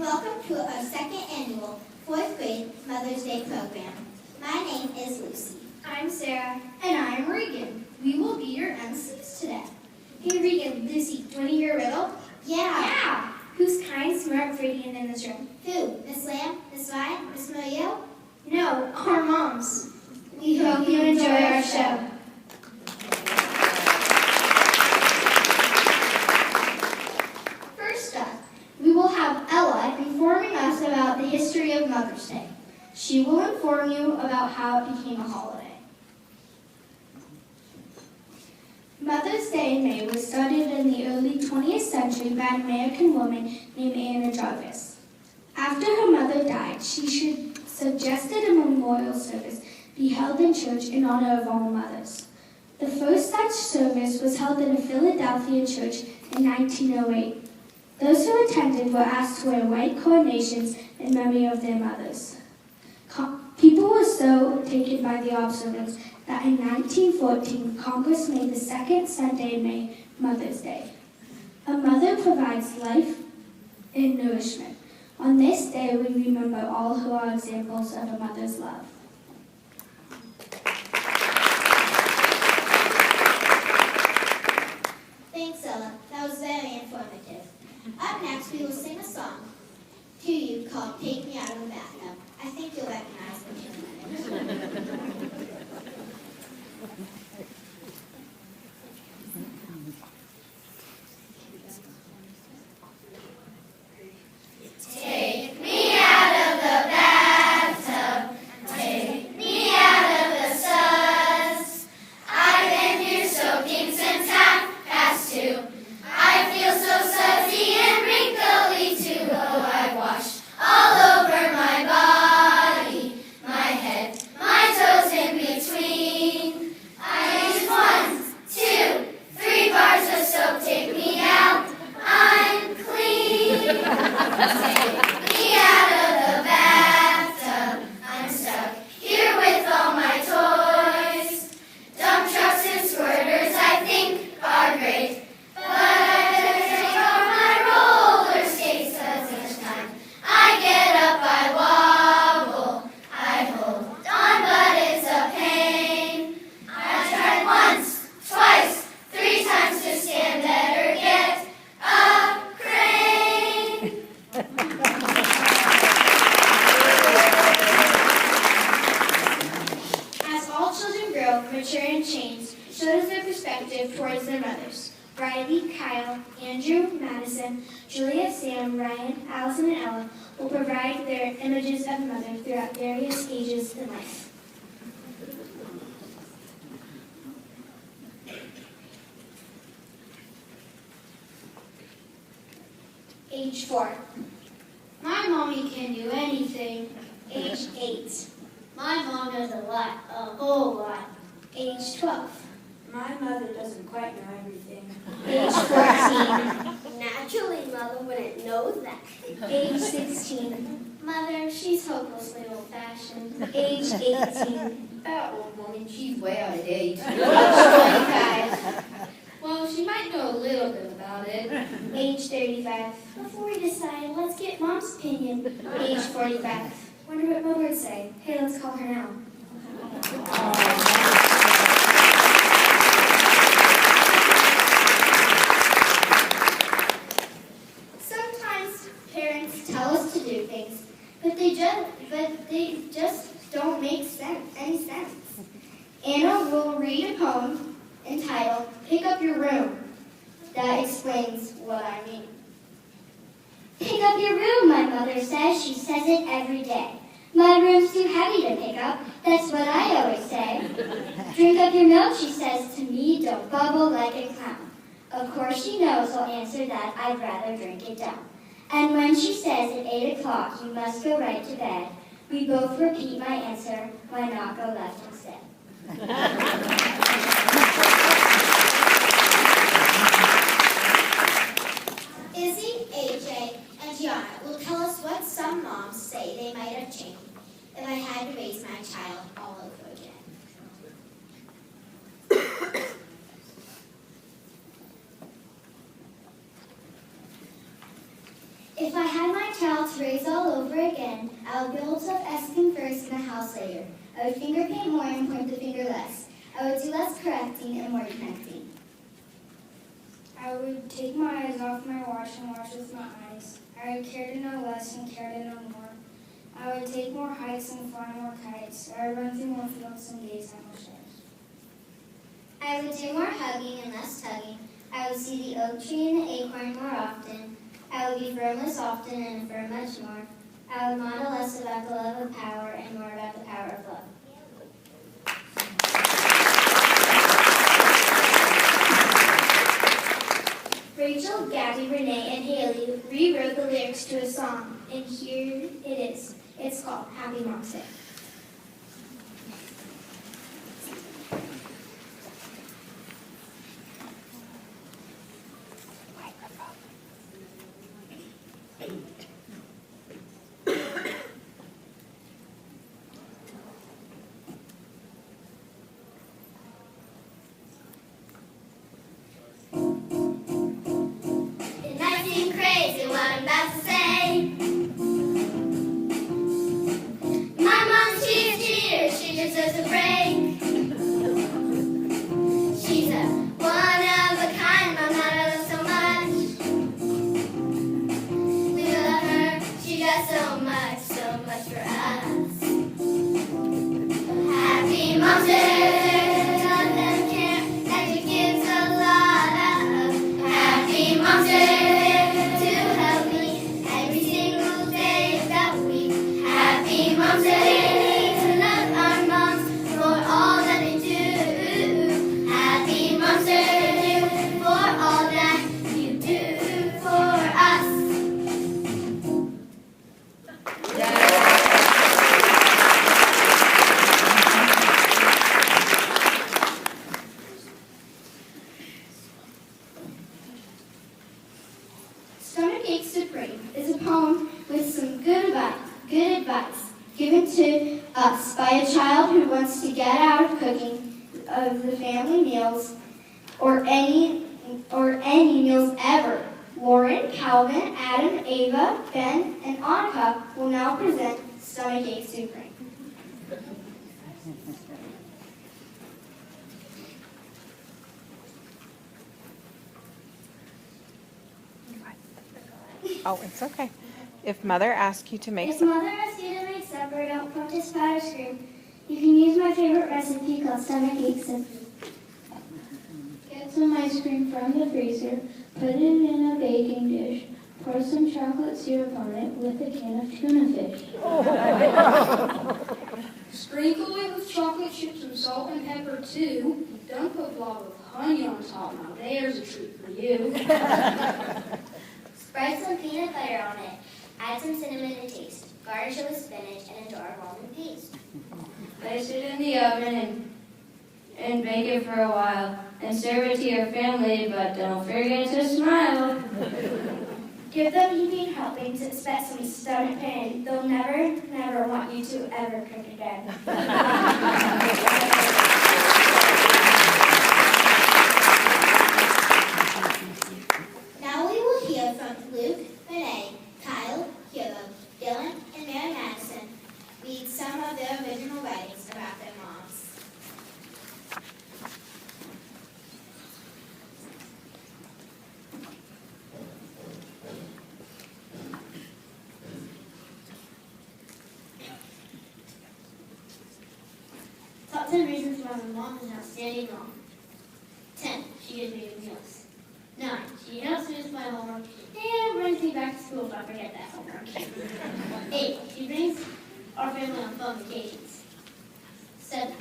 Welcome to our second annual 4th grade Mother's Day program. My name is Lucy. I'm Sarah. And I'm Regan. We will be your MCs today. Hey Regan, Lucy, do you want to hear a riddle? Yeah. Who's kind, smart, pretty, and in this room? Who? Miss Lamb? Miss Ryan? Miss Mario? No, our moms. We hope you enjoy our show. First up, we will have Ella informing us about the history of Mother's Day. She will inform you about how it became a holiday. Mother's Day in May was started in the early 20th century by an American woman named Anna Jarvis. After her mother died, she suggested a memorial service be held in church in honor of all mothers. The first such service was held in a Philadelphia church in 1908. Those who attended were asked to wear white coronations in memory of their mothers. People were so taken by the observance that in 1914, Congress made the second Sunday in May Mother's Day. A mother provides life and nourishment. On this day, we remember all who are examples of a mother's love. Thanks, Ella. That was very informative. Up next, we will sing a song to you called Take Me Out of the Bathtub. I think you'll recognize the tune. Take me out of the bathtub, take me out of the suds. I've been here soaking since 2:30. I feel so sudsy and wrinkly too. Oh, I've washed all over my body, my head, my toes in between. I use 1, 2, 3 bars of soap. Take me out, I'm clean. Take me out of the bathtub. I'm stuck here with all my toys. Dump trucks and squirters I think are great, but I better take off my roller skates 'cause each time I get up I wobble. I hold on but it's a pain. I tried once, twice, 3 times to stand, better get a crane. As all children grow, mature, and change, so does their perspective towards their mothers. Riley, Kyle, Andrew, Madison, Julia, Sam, Ryan, Allison, and Ella will provide their images of mother throughout various stages in life. Age 4. My mommy can do anything. Age 8. My mom does a lot, a whole lot. Age 12. My mother doesn't quite know everything. Age 14. Naturally, Mother wouldn't know that. Age 16. Mother, she's hopelessly old-fashioned. Age 18. That old woman, she's way out of date. Age 25. Well, she might know a little bit about it. Age 35. Before we decide, let's get Mom's opinion. Age 45. Wonder what Mother would say. Hey, let's call her now. Sometimes parents tell us to do things, but they just don't make any sense. Anna will read a poem entitled Pick Up Your Room that explains what I mean. Pick up your room, my mother says. She says it every day. My room's too heavy to pick up. That's what I always say. Drink up your milk, she says to me. Don't bubble like a clown. Of course she knows I'll answer that I'd rather drink it down. And when she says at 8 o'clock you must go right to bed, we both repeat my answer, why not go left instead? Izzy, AJ, and Gianna will tell us what some moms say they might have changed if I had to raise my child all over again. If I had my child to raise all over again, I would build up Eskin first and a house later. I would finger paint more and point the finger less. I would do less correcting and more connecting. I would take my eyes off my watch and watch with my eyes. I would care to know less and care to know more. I would take more hikes and fly more kites. I would run through more fields and gaze at more stars. I would do more hugging and less tugging. I would see the oak tree and the acorn more often. I would be firm less often and affirm much more. I would model less about the love of power and more about the power of love. Rachel, Gabby, Renee, and Haley rewrote the lyrics to a song, and here it is. It's called Happy Mom's Day. It might seem crazy what I'm about to say. My mom, she's a cheater, she deserves a break. She's a one of a kind, my mom, I love so much. We love her, she does so much for us. Happy Mom's Day, love and care, and she gives a lot of. Happy Mom's Day to help me every single day of that week. Happy Mom's Day to love our moms for all that they do. Happy Mom's Day for all that you do for us. Stomachache Supreme is a poem with some good advice given to us by a child who wants to get out of cooking of the family meals or any meals ever. Lauren, Calvin, Adam, Ava, Ben, and Annika will now present Stomachache Supreme. Oh, it's okay. If mother asks you to make If mother asks you to make supper, don't protest, pout, or scream. You can use my favorite recipe called stomachache soup. Get some ice cream from the freezer, put it in a baking dish, pour some chocolate syrup on it with a can of tuna fish. Sprinkle it with chocolate chips and salt and pepper too. Don't put blob of honey on top. Now there's a treat for you. Spread some peanut butter on it. Add some cinnamon to taste. Garnish it with spinach and a jar of almond paste. Place it in the oven and bake it for a while. And serve it to your family, but don't forget to smile. Give them evening helpings, expect some stomach pain. They'll never want you to ever cook again. Now we will hear from Luke, Renee, Kyle, Hilo, Dylan, and Mary Madison read some of their original writings about their moms. Top 10 reasons why my mom is an outstanding mom. 10. She gives me good meals. 9. She helps me with my homework and brings me back to school if I forget that homework. 8. She brings our family on fun vacations. 7.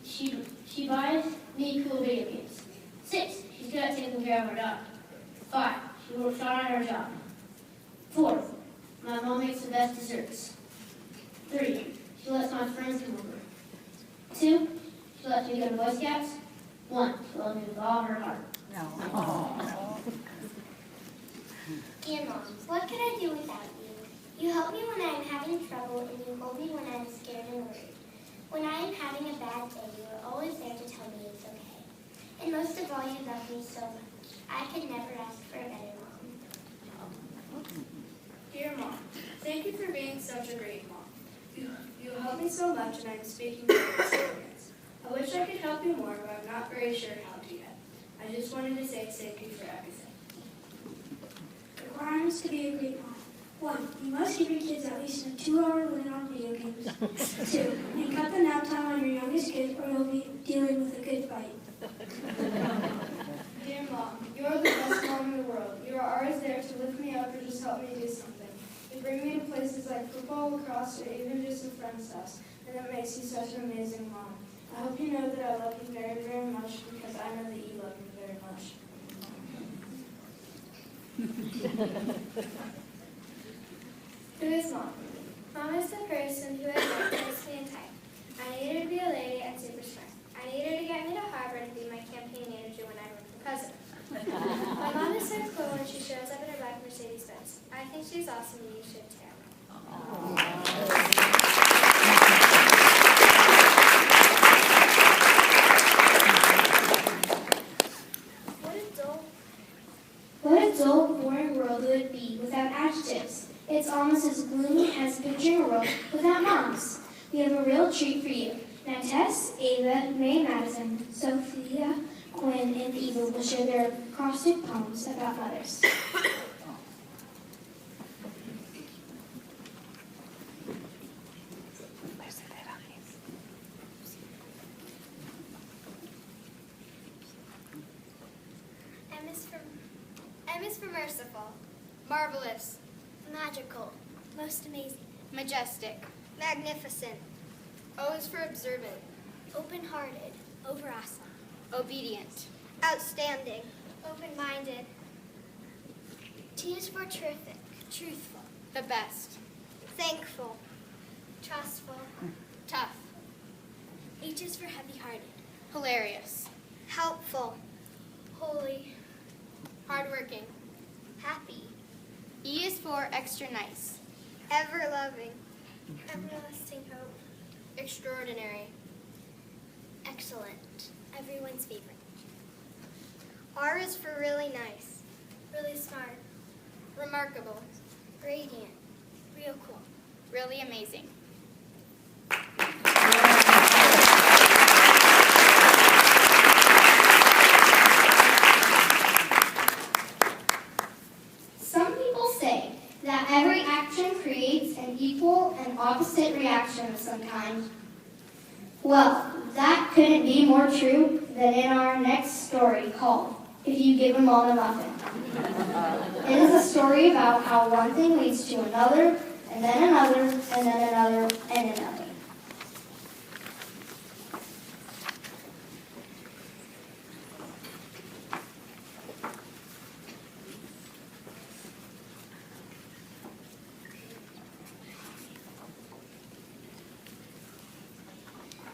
She buys me cool video games. 6. She's good at taking care of our dog. 5. She works hard on her job. 4. My mom makes the best desserts. 3. She lets my friends come over. 2. She lets me go to Boy Scouts. 1. She loves me with all her heart. Dear Mom, what can I do without you? You help me when I am having trouble and you hold me when I am scared and worried. When I am having a bad day, you are always there to tell me it's okay. And most of all, you love me so much. I could never ask for a better mom. Dear Thank you for being such a great mom. You help me so much, and I'm speaking from experience. I wish I could help you more, but I'm not very sure how to yet. I just wanted to say thank you for everything. Requirements to be a great mom. 1. You must give your kids at least a 2-hour limit on video games. 2. And cut the nap time on your youngest kid, or you'll be dealing with a good fight. Dear Mom, you are the best mom in the world. You are always there to lift me up or just help me do something. You bring me to places like football, lacrosse, or even just a friend's house, and that makes you such an amazing mom. I hope you know that I love you very, very much because I know that you love me very much. Who is Mom? Mom is the person who admires me in type. I need her to be a lady and super smart. I need her to get me to Harvard and be my campaign manager when I run for president. My mom is so cool when she shows up in her black Mercedes-Benz. I think she's awesome and you should too. What a dull, boring world it would be without adjectives. It's almost as gloomy as picturing a world without moms. We have a real treat for you. Now Tess, Ava, May Madison, Sophia, Quinn, and Eva will share their acrostic poems about mothers. M is for merciful, marvelous, magical, most amazing, majestic, magnificent. O is for observant, open-hearted, over awesome, obedient, outstanding, open-minded. T is for terrific, truthful, the best, thankful, trustful, tough. H is for heavy-hearted, hilarious, helpful, holy, hardworking, happy. E is for extra nice, ever-loving, everlasting hope, extraordinary, excellent, everyone's favorite. R is for really nice, really smart, remarkable, radiant, real cool, really amazing. Some people say that every action creates an equal and opposite reaction of some kind. Well, that couldn't be more true than in our next story called If You Give Them All a Muffin. It is a story about how one thing leads to another, and then another, and then another, and another.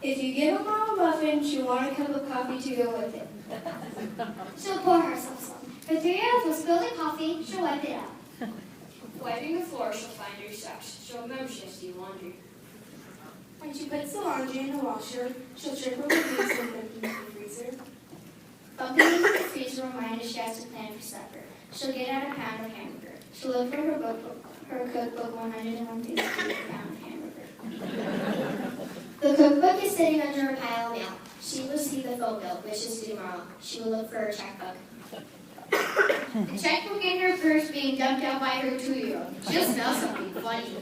If you give a mom a muffin, she'll want a cup of coffee to go with it. She'll pour herself some. Her 3-year-old will spill the coffee, she'll wipe it out. Wiping the floor, she'll find her socks. She'll remember she has to do laundry. When she puts the laundry in the washer, she'll trickle the beans and put them in the freezer. Bumping into the freezer will remind her she has to plan for supper. She'll get out a pound of hamburger. She'll look for her cookbook 101 things to eat a pound of hamburger. The cookbook is sitting under a pile of mail. She will see the phone bill, which is due tomorrow. She will look for her checkbook. The checkbook in her purse being dumped out by her 2-year-old. She'll smell something funny.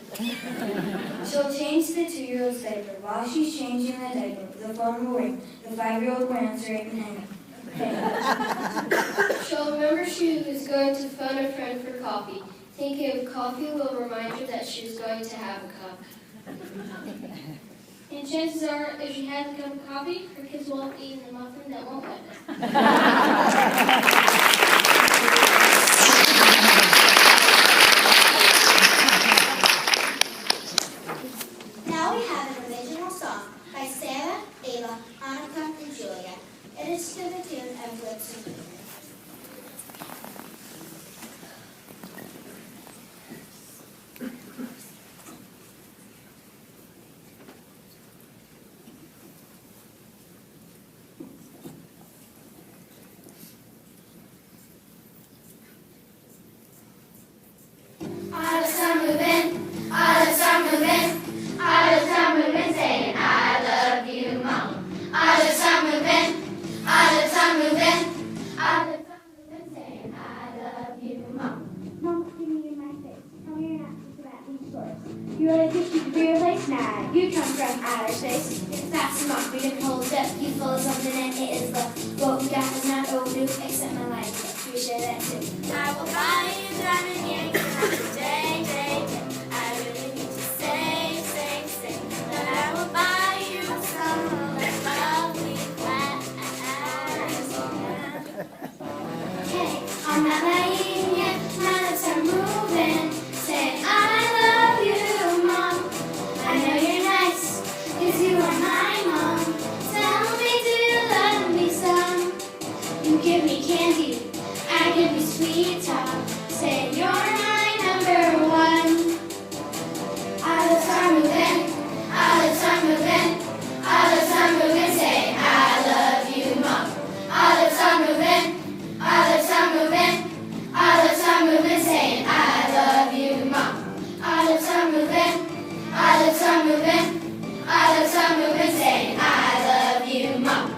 She'll change the 2-year-old's diaper. While she's changing the diaper, the phone will ring. The 5-year-old will answer it and hang up. She'll remember she was going to phone a friend for coffee. Thinking of coffee will remind her that she was going to have a cup. And chances are, if she has a cup of coffee, her kids will have eaten the muffin that won't let it. Now we have an original song by Sarah, Ava, Annika, and Julia. It is to the tune of Lips and Fingers. You really think you can be replaced? Nah, you come from outer space. That's not we can hold up. You full of something and it is love. What we got is not old new, except my life. We share that too. I will buy you a diamond ring day, day, day. I really need to say, say, say that I will buy you some lovely flowers. Hey, I'm not lying yet, my lips are moving. Say, I love you, Mom. I know you're nice, 'cause you are my mom. Tell me, do you love me some? You give me candy, I give you sweet talk. Say, you're my number one. Our lips are moving, our lips are moving, our lips are moving. Say, I love you, Mom. Our lips are moving, our lips are moving, our lips are moving. Saying, I love you, Mom. Our lips are moving, our lips are moving, our lips are moving. Saying, I love you, Mom.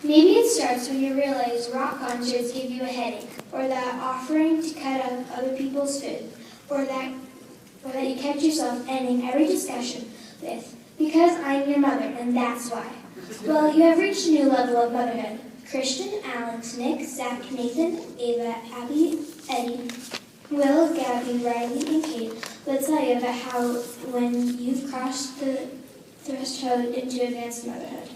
Maybe it starts when you realize rock concerts give you a headache, or that offering to cut up other people's food, or that you kept yourself ending every discussion with, because I'm your mother, and that's why. Well, you have reached a new level of motherhood. Christian, Alex, Nick, Zach, Nathan, Ava, Abby, Eddie, Will, Gabby, Riley, and Kate will tell you about how when you've crossed the threshold into advanced motherhood.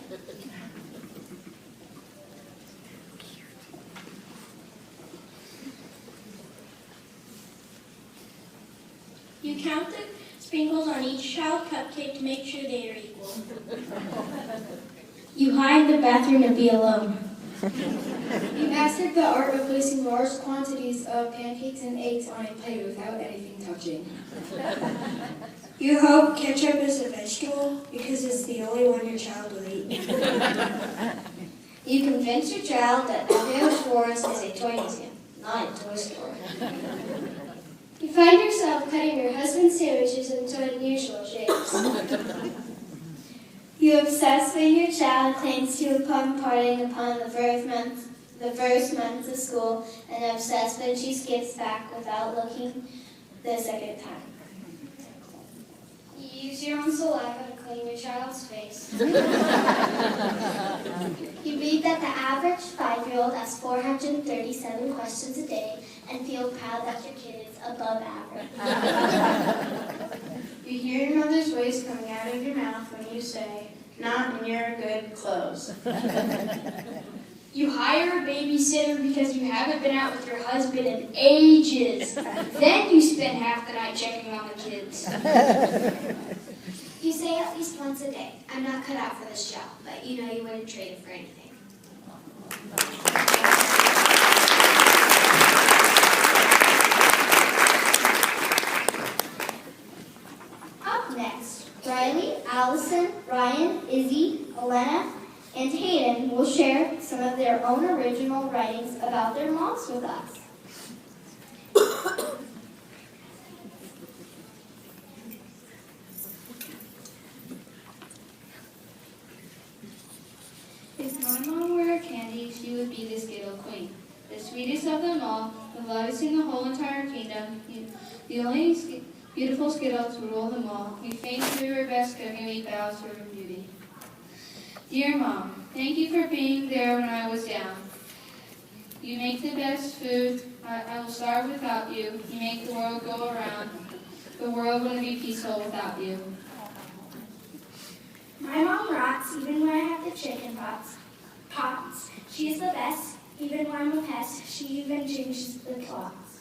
You count the sprinkles on each child cupcake to make sure they are equal. You hide in the bathroom and be alone. You mastered the art of placing large quantities of pancakes and eggs on a plate without anything touching. You hope ketchup is a vegetable because it's the only one your child will eat. You convince your child that Village Forest is a toy museum, not a toy store. You find yourself cutting your husband's sandwiches into unusual shapes. You obsess when your child claims to have come partying upon the first month of school, and obsess when she skips back without looking the second time. You use your own saliva to clean your child's face. You read that the average 5-year-old asks 437 questions a day and feel proud that your kid is above average. You hear your mother's voice coming out of your mouth when you say, "Not in your good clothes." You hire a babysitter because you haven't been out with your husband in ages. Then you spend half the night checking on the kids. You say at least once a day, I'm not cut out for this job, but you know you wouldn't trade it for anything. Up next, Riley, Allison, Ryan, Izzy, Elena, and Hayden will share some of their own original writings about their moms with us. If my mom were a candy, she would be the Skittle Queen. The sweetest of them all, the loveliest in the whole entire kingdom. The only beautiful Skittles rule them all. We faint to do our best cooking, we bow to her beauty. Dear Mom, thank you for being there when I was down. You make the best food. I will starve without you. You make the world go around. The world wouldn't be peaceful without you. My mom rocks even when I have the chicken pots. She is the best, even when I'm a pest. She even changes the clocks.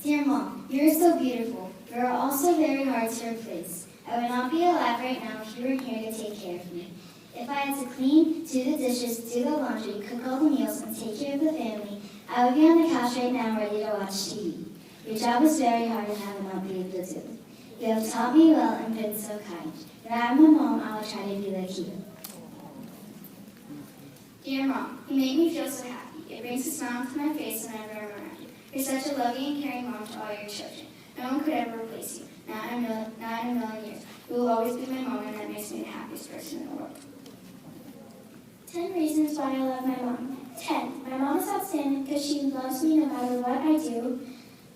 Dear Mom, you are so beautiful. You are also very hard to replace. I would not be alive right now if you were here to take care of me. If I had to clean, do the dishes, do the laundry, cook all the meals, and take care of the family, I would be on the couch right now ready to watch TV. Your job is very hard and I would not be able to do it. You have taught me well and been so kind. If I'm a mom, I will try to be like you. Dear Mom, you make me feel so happy. It brings a smile to my face whenever I'm around you. You're such a loving and caring mom to all your children. No one could ever replace you. not in a million years. You will always be my mom, and that makes me the happiest person in the world. 10 reasons why I love my mom. 10. My mom is outstanding because she loves me no matter what I do.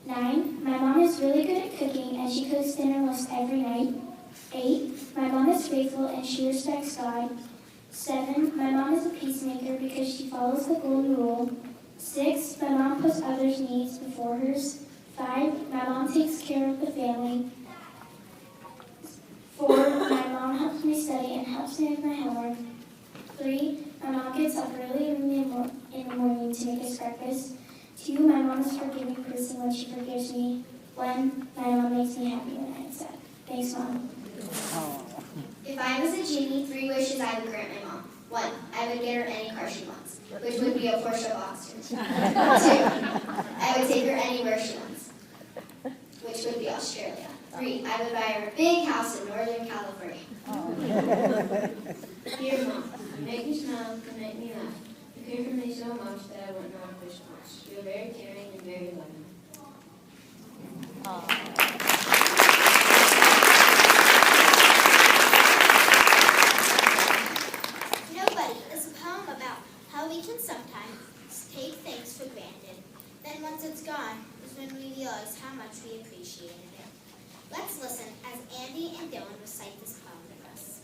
9. My mom is really good at cooking and she cooks dinner most every night. 8. My mom is faithful and she respects God. 7. My mom is a peacemaker because she follows the golden rule. 6. My mom puts others' needs before hers. 5. My mom takes care of the family. 4. My mom helps me study and helps me with my homework. 3. My mom gets up early in the morning to make us breakfast. 2. My mom is a forgiving person when she forgives me. 1. My mom makes me happy when I'm sad. Thanks, Mom. If I was a genie, 3 wishes I would grant my mom. 1. I would get her any car she wants, which would be a Porsche Boxster. 2. I would take her anywhere she wants, which would be Australia. 3. I would buy her a big house in Northern California. Dear Mom, you make me smile, you make me laugh. You care for me so much that I want no response. You are very caring and very loving. Nobody is a poem about how we can sometimes take things for granted. Then once it's gone is when we realize how much we appreciated it. Let's listen as Andy and Dylan recite this poem with us.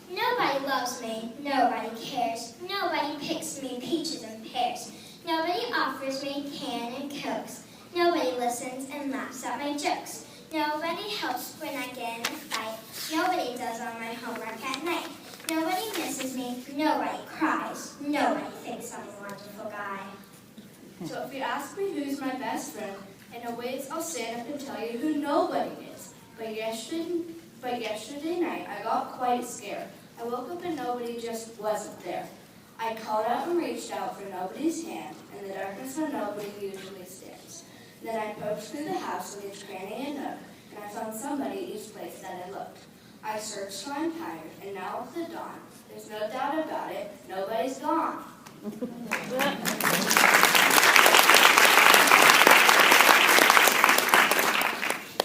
Nobody loves me, nobody cares, nobody picks me peaches and pears, nobody offers me can and cokes, nobody listens and laughs at my jokes, nobody helps when I get in a fight, nobody does all my homework at night, nobody misses me, nobody cries, nobody thinks I'm a wonderful guy. So if you ask me who's my best friend, in a ways I'll stand up and tell you who nobody is. But yesterday night I got quite scared. I woke up and nobody just wasn't there. I called out and reached out for nobody's hand in the darkness where nobody usually stands. Then I poked through the house in each cranny and nook, and I found somebody each place that I looked. I searched till I'm tired, and now with the dawn, there's no doubt about it, nobody's gone.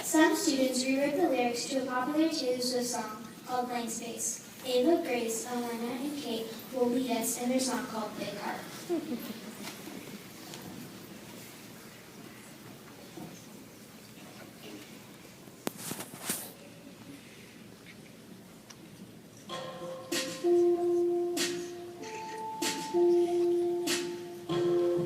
Some students rewrote the lyrics to a popular Taylor Swift song called Blank Space. Ava, Grace, Elena, and Kate will lead us in their song called Big Heart.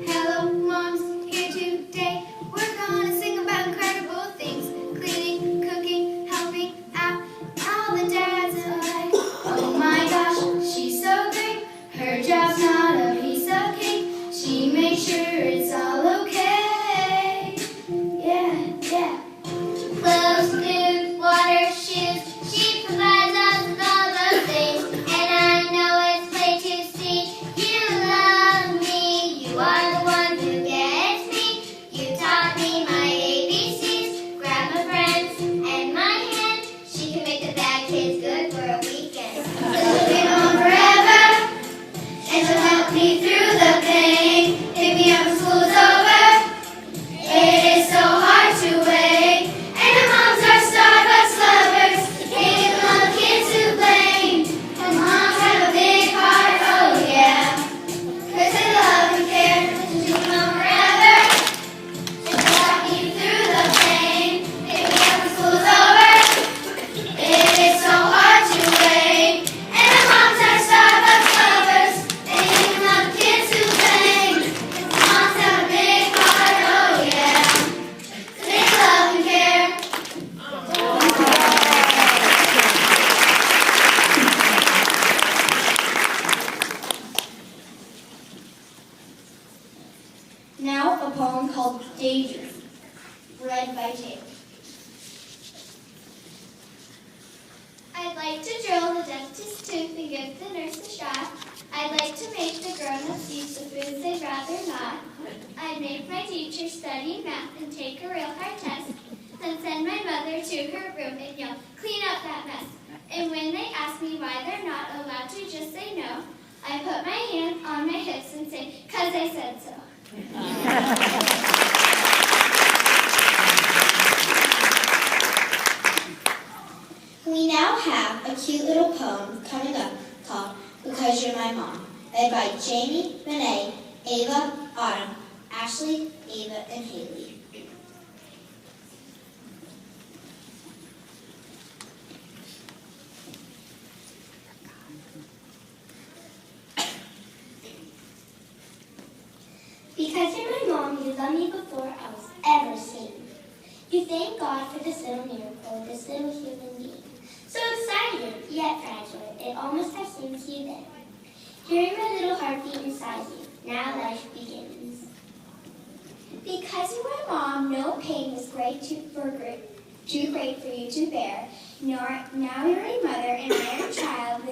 Hello, Mom's here today. We're gonna sing about incredible things. Cleaning, cooking, helping out. All the dads are like, oh my gosh, she's so great. Her job's not a piece of cake. She makes sure it's all okay. Yeah. Clothes, food, water, shoes. She provides us with all those things. And I know it's plain to see. You love me. You are the one who gets me. You taught me my ABCs. Grab my friends and my hand. She can make the bad kids good for a weekend. So she'll be home forever. And she'll help me through the pain. Pick me up when school's over. It is so hard to wait. And the moms are Starbucks lovers. They love the kids to blame. And moms have a big heart, oh yeah. 'Cause they love and care. She'll be home forever. She'll walk me through the pain. Pick me up when school's over. It is so hard to wait. And the moms are Starbucks lovers. They love the kids to blame. Moms have a big heart, oh yeah. They love and care. Now a poem called Daydream, read by Taylor. I'd like to drill the dentist's tooth and give the nurse a shot. I'd like to make the grown-ups eat the foods they'd rather not. I'd make my teacher study math and take a real hard test. Then send my mother to her room and yell, clean up that mess. And when they ask me why they're not allowed to just say no, I put my hand on my hips and say, 'cause I said so. We now have a cute little poem coming up called Because You're My Mom, read by Jamie, Renee, Ava, Autumn, Ashley, Ava, and Haley. Because you're my mom, you love me before I was ever seen. You thank God for this little miracle, this little human being. So excited, yet fragile, it almost has seemed to you then. Hearing my little heartbeat inside you, now life begins. Because you were my mom, no pain was too great for you to bear. Now you're a mother and I am a child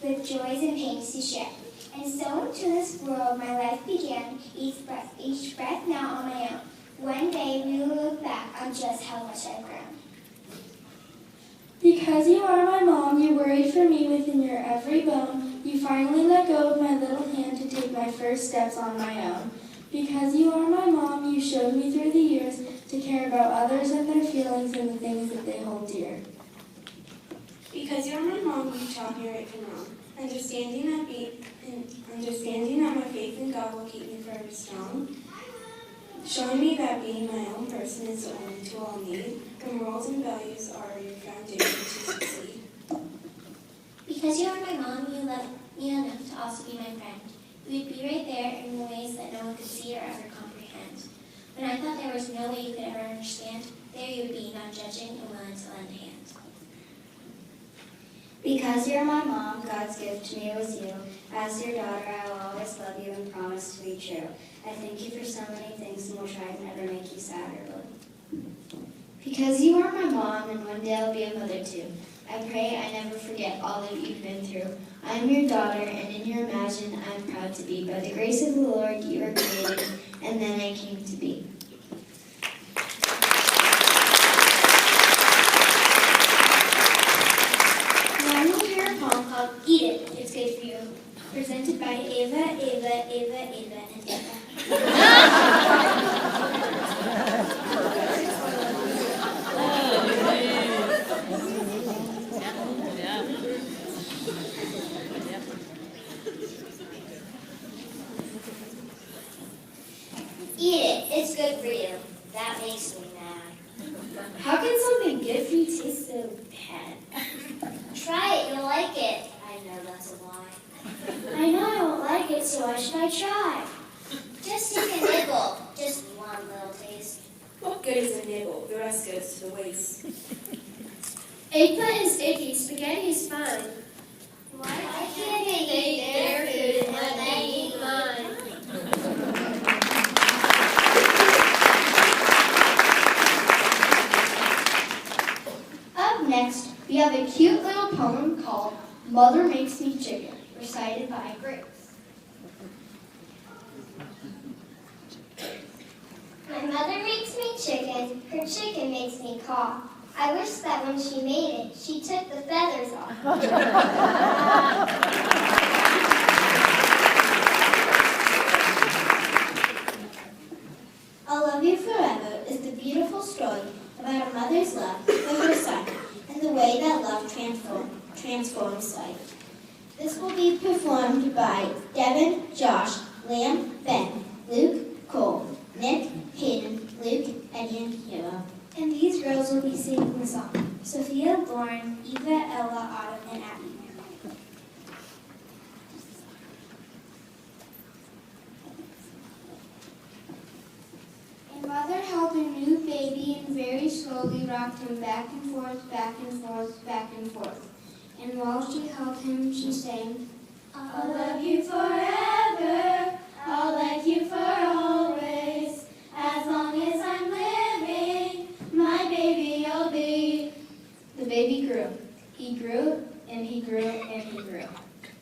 with joys and pains to share. And so into this world my life began, each breath now on my own. One day we will look back on just how much I've grown. Because you are my mom, you worried for me within your every bone. You finally let go of my little hand to take my first steps on my own. Because you are my mom, you showed me through the years to care about others and their feelings and the things that they hold dear. Because you're my mom, you taught me right from wrong. Understanding that my faith in God will keep me forever strong. Showing me that being my own person is the only tool I'll need. The morals and values are your foundation to succeed. Because you are my mom, you love me enough to also be my friend. You would be right there in ways that no one could see or ever comprehend. When I thought there was no way you could ever understand, there you would be, not judging and willing to lend a hand. Because you're my mom, God's gift to me was you. As your daughter, I will always love you and promise to be true. I thank you for so many things and will try to never make you sad or blue. Because you are my mom and one day I'll be a mother too. I pray I never forget all that you've been through. I am your daughter and in your imagine I am proud to be. By the grace of the Lord you were created and then I came to be. Now you will hear a poem called Eat It, It's Good For You, presented by Ava, and Ava. Eat it, it's good for you. That makes me mad. How can something good for you taste so bad? Try it, you'll like it. I know that's a lie. I know I won't like it, so why should I try? Just take a nibble, just one little taste. What good is a nibble? The rest goes to the waste. Eggplant is icky, spaghetti is fine. Why can't they eat their food and let me eat mine? Up next, we have a cute little poem called Mother Makes Me Chicken, recited by Grace. My mother makes me chicken, her chicken makes me caw. I wish that when she made it, she took the feathers off. I'll Love You Forever is the beautiful story about a mother's love for her son and the way that love transforms life. This will be performed by Devin, Josh, Liam, Ben, Luke, Cole, Nick, Hayden, Luke, Eddie, and Hero. And these girls will be singing the song. Sophia, Lauren, Eva, Ella, Autumn, and Abby. A mother held her new baby and very slowly rocked him back and forth, back and forth, back and forth. And while she held him, she sang, I'll love you forever, I'll like you for always, as long as I'm living, my baby you'll be. The baby grew. He grew, and he grew, and he grew.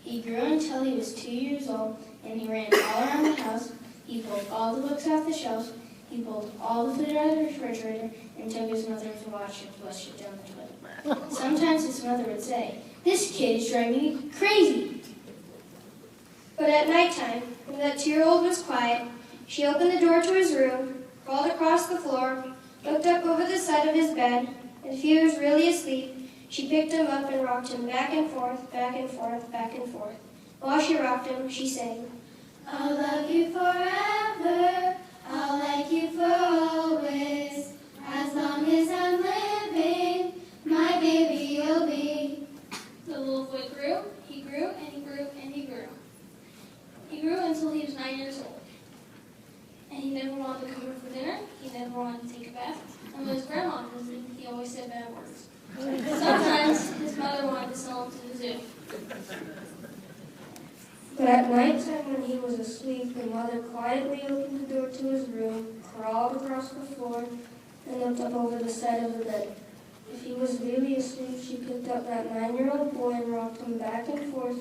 He grew until he was 2 years old, and he ran all around the house. He pulled all the books off the shelves. He pulled all the food out of the refrigerator and took his mother to watch it flush it down the toilet. Sometimes his mother would say, "This kid is driving me crazy." But at nighttime, when that 2-year-old was quiet, She opened the door to his room, crawled across the floor, looked up over the side of his bed, and if he was really asleep, she picked him up and rocked him back and forth, back and forth, back and forth. While she rocked him, she sang, I'll love you forever, I'll like you for always, as long as I'm living, my baby you'll be. The little boy grew, he grew, and he grew, and he grew. He grew until he was 9 years old. And he never wanted to come over for dinner, he never wanted to take a bath, and when his grandma visited, he always said bad words. Sometimes his mother wanted to sell him to the zoo. But at night time when he was asleep, the mother quietly opened the door to his room, crawled across the floor, and looked up over the side of the bed. If he was really asleep, she picked up that 9-year-old boy and rocked him back and forth,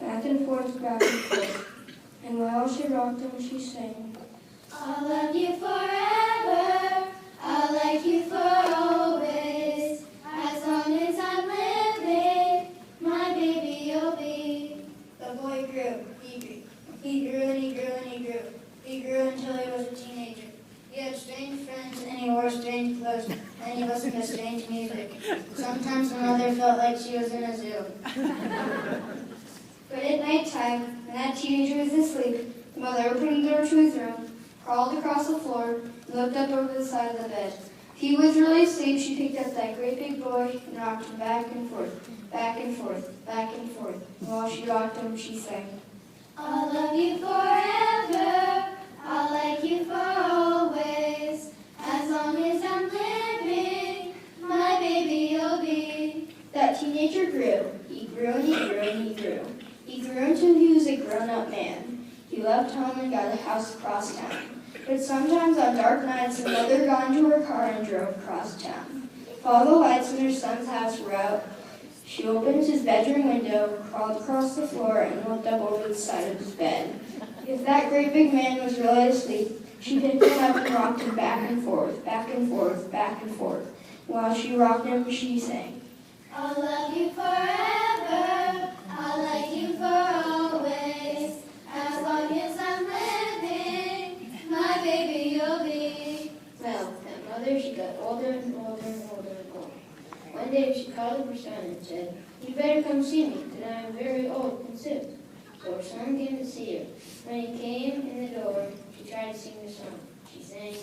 back and forth, back and forth. And while she rocked him, she sang, I'll love you forever, I'll like you for always, as long as I'm living, my baby you'll be. The boy grew. He grew and he grew and he grew. He grew until he was a teenager. He had strange friends and he wore strange clothes and he listened to strange music. Sometimes the mother felt like she was in a zoo. But at night time, when that teenager was asleep, the mother opened the door to his room, crawled across the floor, and looked up over the side of the bed. If he was really asleep, she picked up that great big boy and rocked him back and forth, back and forth, back and forth. And while she rocked him, she sang, I'll love you forever, I'll like you for always, as long as I'm living, my baby you'll be. That teenager grew. He grew and he grew and he grew. He grew until he was a grown-up man. He left home and got a house across town. But sometimes on dark nights, the mother got into her car and drove across town. If all the lights in her son's house were out, she opened his bedroom window, crawled across the floor, and looked up over the side of his bed. If that great big man was really asleep, she picked him up and rocked him back and forth, back and forth, back and forth. While she rocked him, she sang, I'll love you forever, I'll like you for always, as long as I'm living, my baby you'll be. Well, that mother, she got older and older and older and older. One day she called up her son and said, "You better come see me, because I am very old and sick." So her son came to see her. When he came in the door, she tried to sing the song. She sang,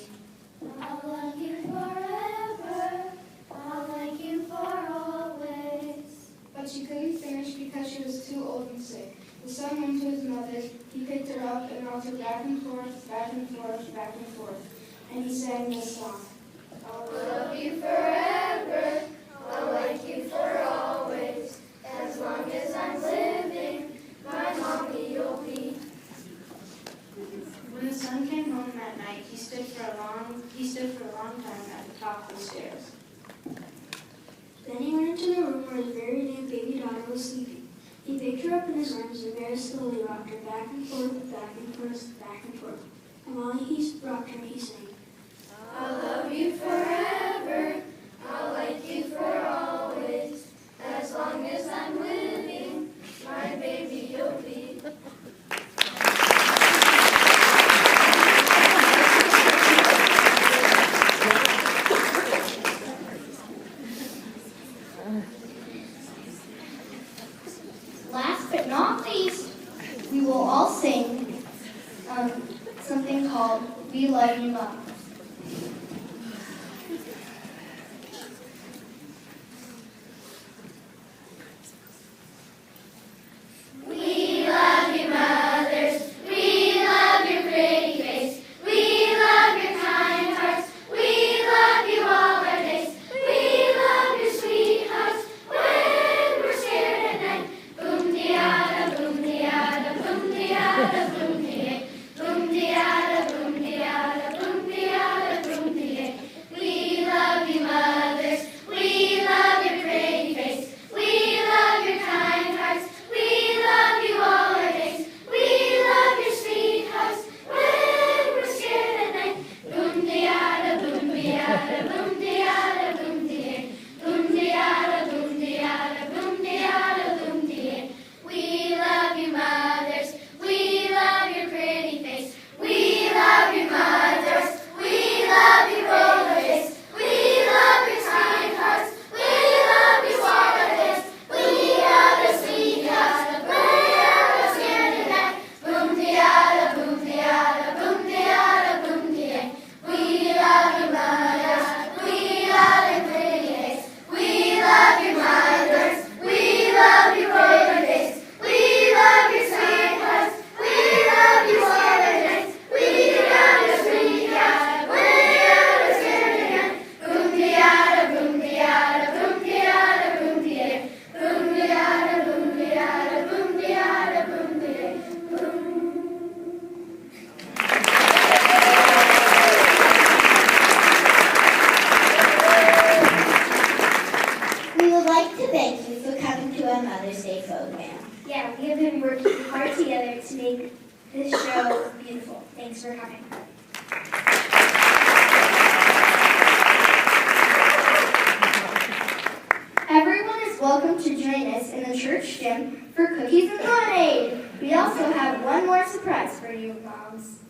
I'll love you forever, I'll like you for always. But she couldn't finish because she was too old and sick. The son went to his mother. He picked her up and rocked her back and forth, back and forth, back and forth. And he sang this song. I'll love you forever, I'll like you for always, as long as I'm living, my mommy you'll be. When the son came home that night, he stood for a long time at the top of the stairs. Then he went into the room where his very new baby daughter was sleeping. He picked her up in his arms and very slowly rocked her back and forth, back and forth, back and forth. And while he rocked her, he sang, I'll love you forever, I'll like you for always, as long as I'm living, my baby you'll be. Last but not least, we will all sing something called We Love You, Mom. We love you, mothers. We love your pretty face. We love your kind hearts. We love you all our days. We love your sweethearts when we're scared at night. Boom diada, boom diada, boom diada, boom diada, boom diada, boom diada, boom diada. Yeah, we have been working hard together to make this show beautiful. Thanks for coming. Everyone is welcome to join us in the church gym for cookies and lemonade. We also have one more surprise for you, moms.